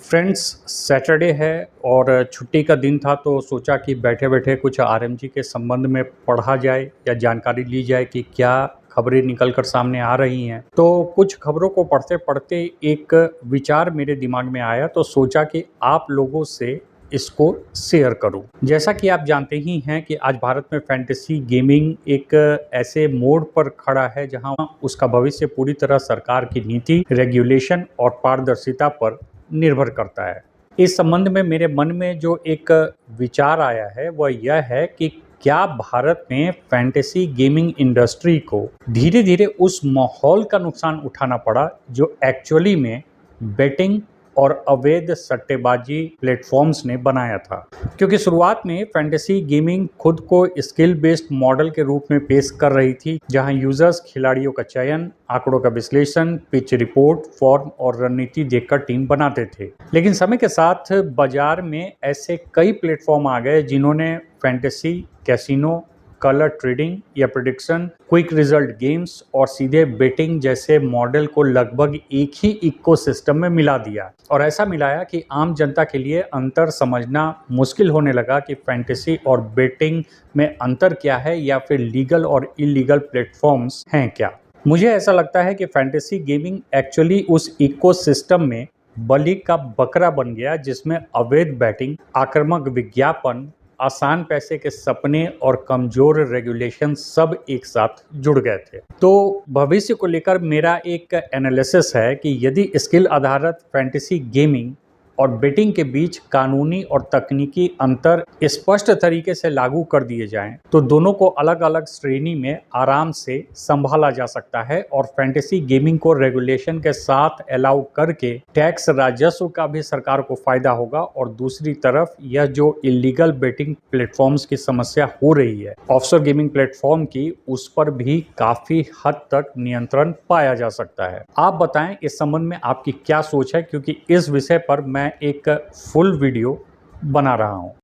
Friends, Saturday है और छुट्टी का दिन था तो सोचा कि बैठे-बैठे कुछ आरएमजी के संबंध में पढ़ा जाए या जानकारी ली जाए कि क्या खबरें निकल कर सामने आ रही हैं। तो कुछ खबरों को पढ़ते-पढ़ते एक विचार मेरे दिमाग में आया तो सोचा कि आप लोगों से इसको शेयर करूं। जैसा कि आप जानते ही हैं कि आज भारत में फैंटेसी गेमिंग एक ऐसे मोड़ पर खड़ा है जहां उसका भविष्य पूरी तरह सरकार की नीति, रेगुलेशन और पारदर्शिता पर निर्भर करता है। इस संबंध में मेरे मन में जो एक विचार आया है वह यह है कि क्या भारत में फैंटेसी गेमिंग इंडस्ट्री को धीरे धीरे उस माहौल का नुकसान उठाना पड़ा जो एक्चुअली में बेटिंग और अवैध सट्टेबाजी प्लेटफॉर्म्स ने बनाया था। क्योंकि शुरुआत में फैंटेसी गेमिंग खुद को स्किल बेस्ड मॉडल के रूप में पेश कर रही थी, जहां यूजर्स खिलाड़ियों का चयन, आंकड़ों का विश्लेषण, पिच रिपोर्ट, फॉर्म और रणनीति देखकर टीम बनाते थे। लेकिन समय के साथ बाजार में ऐसे कई प्लेटफॉर्म आ गए जिन्होंने फैंटेसी, कैसीनो, कलर ट्रेडिंग या प्रेडिक्शन, क्विक रिजल्ट गेम्स और सीधे बेटिंग जैसे मॉडल को लगभग एक ही इकोसिस्टम में मिला दिया। और ऐसा मिलाया कि आम जनता के लिए अंतर समझना मुश्किल होने लगा कि फैंटेसी और बेटिंग में अंतर क्या है या फिर लीगल और इलीगल प्लेटफॉर्म्स हैं क्या। मुझे ऐसा लगता है कि फैंटेसी गेमिंग एक्चुअली उस इकोसिस्टम में बलि का बकरा बन गया जिसमें अवैध बैटिंग, आक्रामक विज्ञापन, आसान पैसे के सपने और कमजोर रेगुलेशन सब एक साथ जुड़ गए थे। तो भविष्य को लेकर मेरा एक एनालिसिस है कि यदि स्किल आधारित फैंटेसी गेमिंग और बेटिंग के बीच कानूनी और तकनीकी अंतर स्पष्ट तरीके से लागू कर दिए जाएं, तो दोनों को अलग अलग श्रेणी में आराम से संभाला जा सकता है और फैंटेसी गेमिंग को रेगुलेशन के साथ अलाउ करके टैक्स राजस्व का भी सरकार को फायदा होगा। और दूसरी तरफ यह जो इलीगल बेटिंग प्लेटफॉर्म्स की समस्या हो रही है, ऑफशोर गेमिंग प्लेटफॉर्म की, उस पर भी काफी हद तक नियंत्रण पाया जा सकता है। आप बताएं इस संबंध में आपकी क्या सोच है, क्योंकि इस विषय पर मैं एक फुल वीडियो बना रहा हूं।